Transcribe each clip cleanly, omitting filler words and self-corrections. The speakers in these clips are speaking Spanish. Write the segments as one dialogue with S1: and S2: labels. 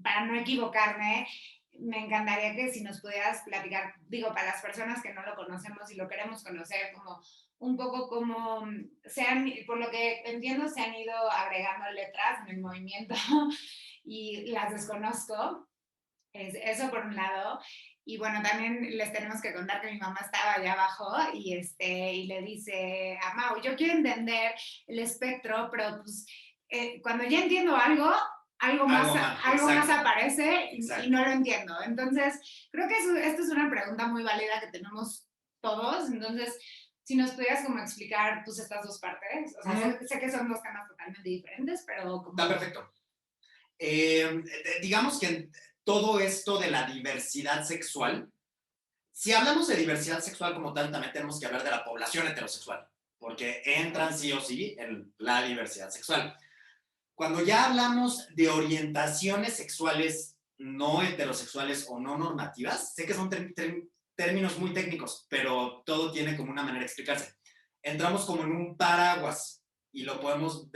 S1: para no equivocarme, me encantaría que si nos pudieras platicar, digo, para las personas que no lo conocemos y lo queremos conocer, como un poco como por lo que entiendo, se han ido agregando letras en el movimiento y las desconozco. Eso por un lado. Y bueno, también les tenemos que contar que mi mamá estaba allá abajo y le dice a Mau, yo quiero entender el espectro, pero pues cuando ya entiendo algo más
S2: Exacto,
S1: aparece y
S2: exacto.
S1: no lo entiendo. Entonces, creo que esta es una pregunta muy válida que tenemos todos. Entonces, si nos pudieras como explicar pues estas dos partes, o sea, sé que son dos temas totalmente diferentes, pero
S2: Está
S1: como...
S2: perfecto. Digamos que todo esto de la diversidad sexual, si hablamos de diversidad sexual como tal, también tenemos que hablar de la población heterosexual, porque entran sí o sí en la diversidad sexual. Cuando ya hablamos de orientaciones sexuales no heterosexuales o no normativas, sé que son términos muy técnicos, pero todo tiene como una manera de explicarse. Entramos como en un paraguas y lo podemos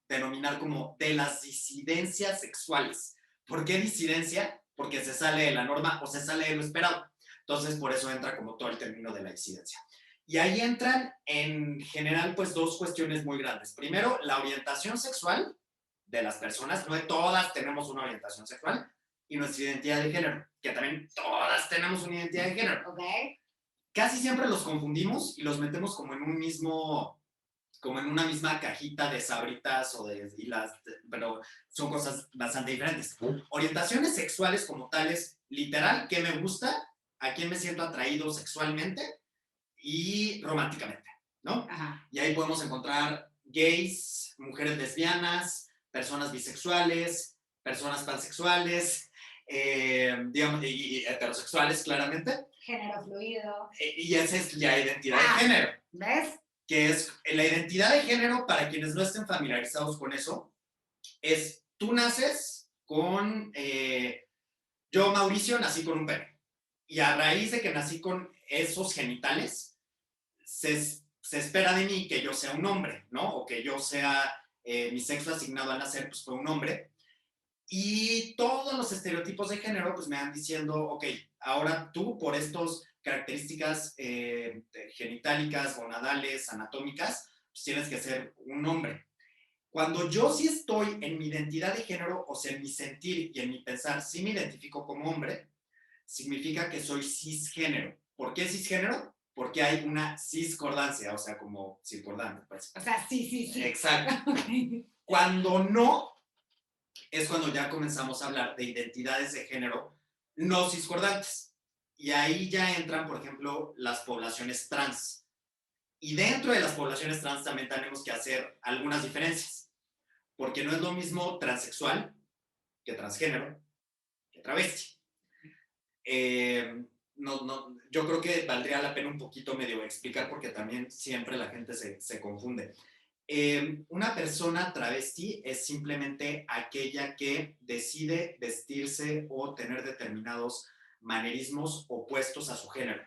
S2: denominar como de las disidencias sexuales. ¿Por qué disidencia? Porque se sale de la norma o se sale de lo esperado. Entonces, por eso entra como todo el término de la disidencia. Y ahí entran en general pues dos cuestiones muy grandes. Primero, la orientación sexual de las personas, no de todas tenemos una orientación sexual, y nuestra identidad de género, que también todas tenemos una identidad de género.
S1: Okay.
S2: Casi siempre los confundimos y los metemos como en un mismo, como en una misma cajita de sabritas o de hilas, pero son cosas bastante diferentes. Orientaciones sexuales como tales, literal, qué me gusta, a quién me siento atraído sexualmente y románticamente, ¿no?
S1: Ajá.
S2: Y ahí podemos encontrar gays, mujeres lesbianas, personas bisexuales, personas pansexuales, digamos, y heterosexuales, claramente.
S1: Género fluido.
S2: Y esa es la identidad de género.
S1: ¿Ves?
S2: Que es la identidad de género, para quienes no estén familiarizados con eso, es tú naces con, yo Mauricio nací con un pene, y a raíz de que nací con esos genitales, se espera de mí que yo sea un hombre, ¿no? O que yo sea, mi sexo asignado al nacer, pues fue un hombre. Y todos los estereotipos de género, pues me van diciendo, ok, ahora tú, por estas características genitálicas, gonadales, anatómicas, pues tienes que ser un hombre. Cuando yo sí estoy en mi identidad de género, o sea, en mi sentir y en mi pensar, sí me identifico como hombre, significa que soy cisgénero. ¿Por qué cisgénero? Porque hay una ciscordancia, o sea, como circundante, pues.
S1: O sea, sí, sí, sí.
S2: Exacto. Cuando no, es cuando ya comenzamos a hablar de identidades de género no ciscordantes. Y ahí ya entran, por ejemplo, las poblaciones trans. Y dentro de las poblaciones trans también tenemos que hacer algunas diferencias, porque no es lo mismo transexual que transgénero que travesti. Yo creo que valdría la pena un poquito medio explicar, porque también siempre la gente se confunde. Una persona travesti es simplemente aquella que decide vestirse o tener determinados manerismos opuestos a su género,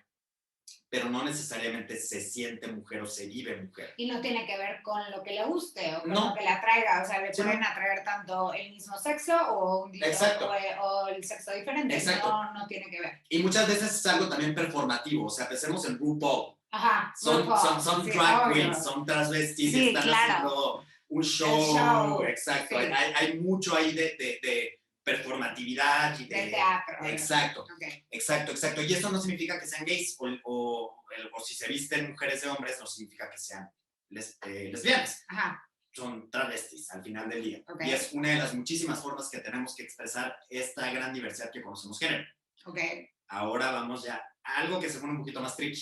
S2: pero no necesariamente se siente mujer o se vive mujer.
S1: Y no tiene que ver con lo que le guste o con
S2: No.
S1: lo que le atraiga. O sea, le
S2: Sí,
S1: pueden
S2: no.
S1: atraer tanto el mismo sexo o el sexo diferente.
S2: Exacto.
S1: No tiene que ver.
S2: Y muchas veces es algo también performativo. O sea, pensemos en RuPaul.
S1: Ajá,
S2: Son
S1: sí,
S2: drag
S1: obvio.
S2: queens, son transvestis,
S1: Sí,
S2: están
S1: claro.
S2: haciendo un
S1: El
S2: show.
S1: show.
S2: Exacto.
S1: Sí.
S2: Hay mucho ahí de performatividad y
S1: Del teatro.
S2: Exacto,
S1: Okay.
S2: exacto. Y eso no significa que sean gays, o si se visten mujeres de hombres, no significa que sean lesbianas.
S1: Ajá.
S2: Son travestis al final del día.
S1: Okay.
S2: Y es una de las muchísimas formas que tenemos que expresar esta gran diversidad que conocemos género.
S1: Okay.
S2: Ahora vamos ya a algo que se pone un poquito más tricky.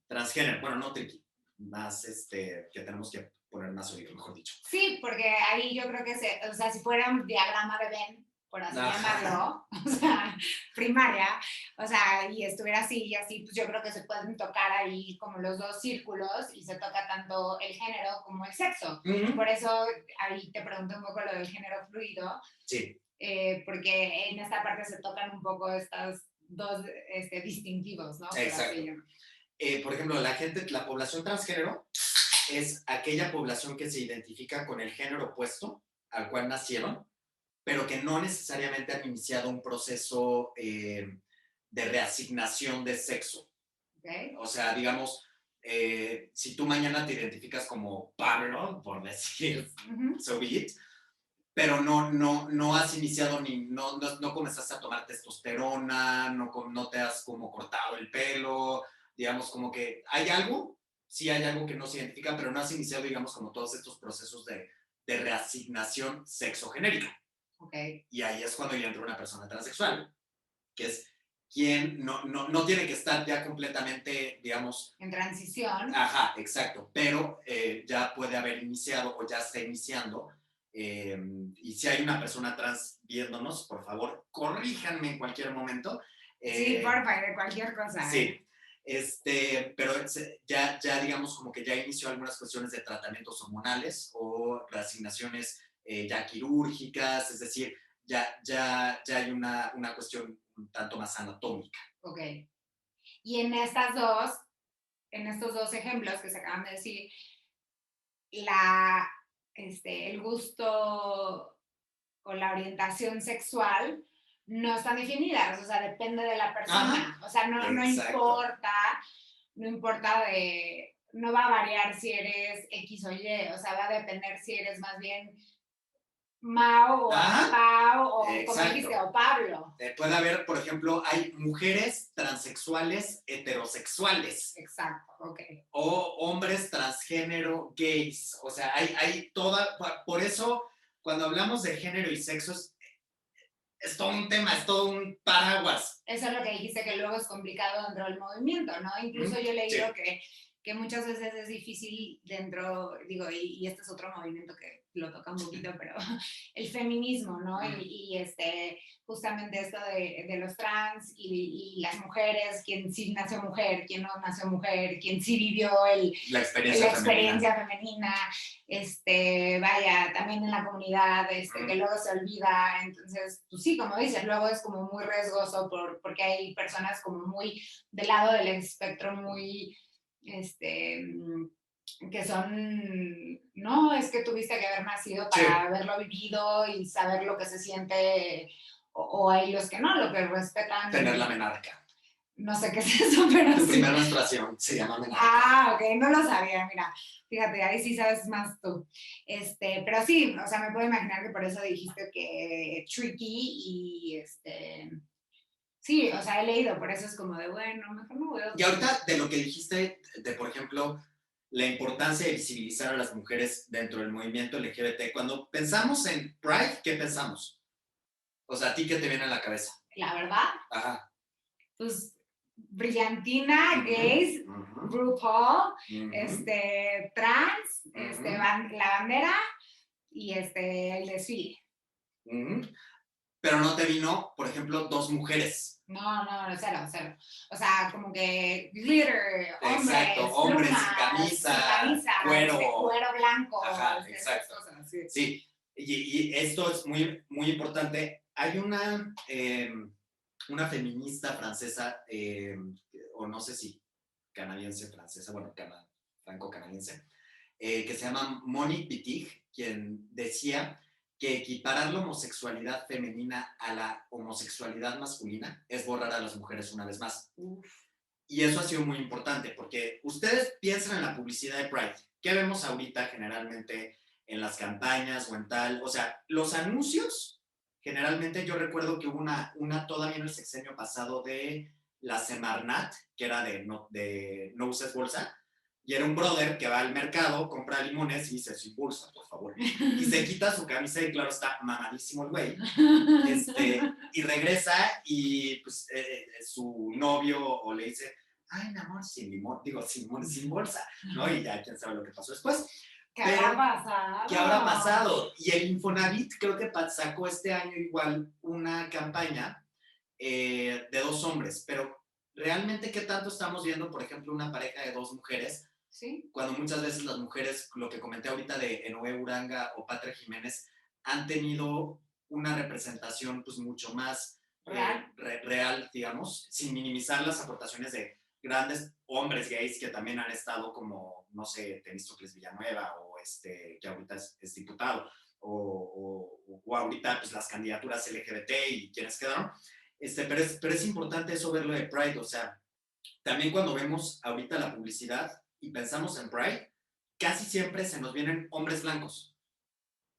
S2: Transgénero, bueno, no tricky, más que tenemos que poner más sólido, mejor dicho.
S1: Sí, porque ahí yo creo que o sea, si fuera un diagrama de Venn, por así llamarlo, o sea, primaria, o sea, y estuviera así y así, pues yo creo que se pueden tocar ahí como los dos círculos y se toca tanto el género como el sexo. Por eso ahí te pregunto un poco lo del género fluido.
S2: Sí.
S1: Porque en esta parte se tocan un poco estos dos distintivos, ¿no?
S2: Exacto. Por ejemplo, la población transgénero es aquella población que se identifica con el género opuesto al cual nacieron, pero que no necesariamente han iniciado un proceso de reasignación de sexo.
S1: ¿Ok?
S2: O sea, digamos, si tú mañana te identificas como Pablo, por decir, so be it, pero no has iniciado no comenzaste a tomar testosterona, no te has como cortado el pelo, digamos, como que hay algo, sí hay algo que no se identifica, pero no has iniciado, digamos, como todos estos procesos de reasignación sexogenérica.
S1: Ok.
S2: Y ahí es cuando ya entra una persona transexual, que es quien no tiene que estar ya completamente, digamos...
S1: En transición.
S2: Ajá, exacto, pero ya puede haber iniciado o ya está iniciando. Y si hay una persona trans viéndonos, por favor, corríjanme en cualquier momento.
S1: Sí, porfa, de cualquier cosa.
S2: Sí, pero ya digamos como que ya inició algunas cuestiones de tratamientos hormonales o reasignaciones ya quirúrgicas, es decir, ya hay una cuestión un tanto más anatómica.
S1: Ok. Y en estos dos ejemplos que se acaban de decir, el gusto o la orientación sexual no están definidas, o sea, depende de la persona.
S2: Ajá,
S1: O sea, no importa no va a variar si eres X o Y, o sea, va a depender si eres más bien Mao o Pau o como dijiste, o Pablo.
S2: Puede haber, por ejemplo, hay mujeres transexuales heterosexuales.
S1: Exacto, ok.
S2: O hombres transgénero gays. O sea, hay toda, por eso cuando hablamos de género y sexo es todo un tema, es todo un paraguas.
S1: Eso es lo que dijiste, que luego es complicado dentro del movimiento, ¿no? Incluso yo he leído
S2: sí.
S1: que muchas veces es difícil dentro, digo, y este es otro movimiento que lo toca un poquito, pero el feminismo, ¿no? Y justamente esto de los trans y las mujeres, quién sí nació mujer, quién no nació mujer, quién sí vivió la experiencia femenina, vaya, también en la comunidad, que luego se olvida, entonces, pues sí, como dices, luego es como muy riesgoso porque hay personas como muy del lado del espectro muy que son, no, es que tuviste que haber nacido para haberlo vivido y saber lo que se siente, o hay los que no, lo que respetan.
S2: Tener la menarca.
S1: No sé qué es eso, pero
S2: tu primera menstruación se llama menarca.
S1: Ah, ok, no lo sabía, mira. Fíjate, ahí sí sabes más tú. Pero sí, o sea, me puedo imaginar que por eso dijiste que tricky y sí, o sea, he leído, por eso es como de, bueno, mejor no voy a...
S2: Y ahorita de lo que dijiste, por ejemplo, la importancia de visibilizar a las mujeres dentro del movimiento LGBT, cuando pensamos en Pride, ¿qué pensamos? O sea, ¿a ti qué te viene a la cabeza?
S1: La verdad,
S2: Ajá.
S1: Pues Brillantina, gays, RuPaul, trans, la bandera y el desfile.
S2: Pero no te vino, por ejemplo, dos mujeres.
S1: No, cero. O sea, como que glitter,
S2: hombres
S1: plumas,
S2: sin camisa, cuero.
S1: Cuero blanco.
S2: Ajá, exacto.
S1: Cosas, sí.
S2: Sí, y esto es muy, muy importante. Hay una feminista francesa, o no sé si canadiense, francesa, bueno, franco-canadiense, que se llama Monique Wittig, quien decía que equiparar la homosexualidad femenina a la homosexualidad masculina es borrar a las mujeres una vez más.
S1: Uf.
S2: Y eso ha sido muy importante, porque ustedes piensan en la publicidad de Pride. ¿Qué vemos ahorita generalmente en las campañas o en tal? O sea, los anuncios, generalmente yo recuerdo que hubo una todavía en el sexenio pasado de la Semarnat, que era de no uses bolsa, y era un brother que va al mercado, compra limones y dice, sin bolsa, por favor. Y se quita su camisa y claro, está mamadísimo el güey. Y regresa y pues su novio o le dice, ay, mi amor, sin limón, digo, sin limón, sin bolsa, ¿no? Y ya quién sabe lo que pasó después.
S1: ¿Qué habrá pasado?
S2: ¿Qué habrá pasado? Y el Infonavit creo que sacó este año igual una campaña de dos hombres, pero realmente qué tanto estamos viendo, por ejemplo, una pareja de dos mujeres,
S1: ¿sí?
S2: Cuando muchas veces las mujeres, lo que comenté ahorita de Enoé Uranga o Patria Jiménez, han tenido una representación pues mucho más real, digamos, sin minimizar las aportaciones de grandes hombres gays que también han estado como, no sé, Temístocles Villanueva o que ahorita es diputado, o ahorita pues, las candidaturas LGBT y quienes quedaron. Pero es importante eso verlo de Pride, o sea, también cuando vemos ahorita la publicidad y pensamos en Pride, casi siempre se nos vienen hombres blancos.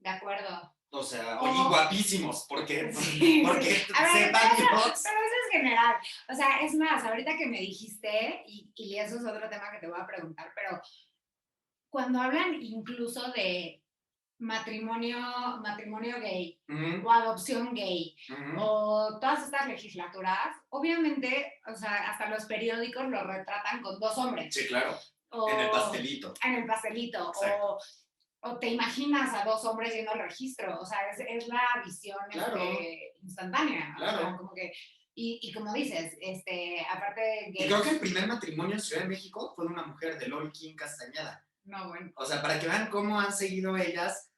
S1: De acuerdo.
S2: O sea,
S1: O-
S2: y guapísimos, porque,
S1: Sí,
S2: porque
S1: sí. A ver,
S2: sepan Dios.
S1: pero eso es general. O sea, es más, ahorita que me dijiste, y eso es otro tema que te voy a preguntar, pero cuando hablan incluso de matrimonio gay
S2: Ujú,
S1: o adopción gay
S2: ujú.
S1: o todas estas legislaturas, obviamente, o sea, hasta los periódicos lo retratan con dos hombres.
S2: Sí, claro.
S1: O
S2: En el pastelito.
S1: en el pastelito.
S2: Exacto.
S1: O te imaginas a dos hombres yendo al registro. O sea, es la visión
S2: Claro,
S1: instantánea. O sea,
S2: claro.
S1: como que, y como dices, aparte de
S2: Y creo que el
S1: gays,
S2: primer matrimonio en Ciudad de México fue de una mujer, de Lol King Castañeda.
S1: no, bueno.
S2: O sea, para que vean cómo han seguido ellas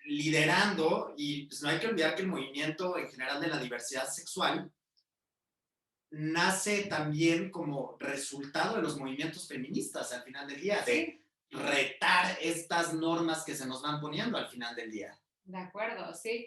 S2: liderando, y pues no hay que olvidar que el movimiento en general de la diversidad sexual nace también como resultado de los movimientos feministas al final del día, de
S1: Sí,
S2: retar estas normas que se nos van poniendo al final del día.
S1: de acuerdo, sí.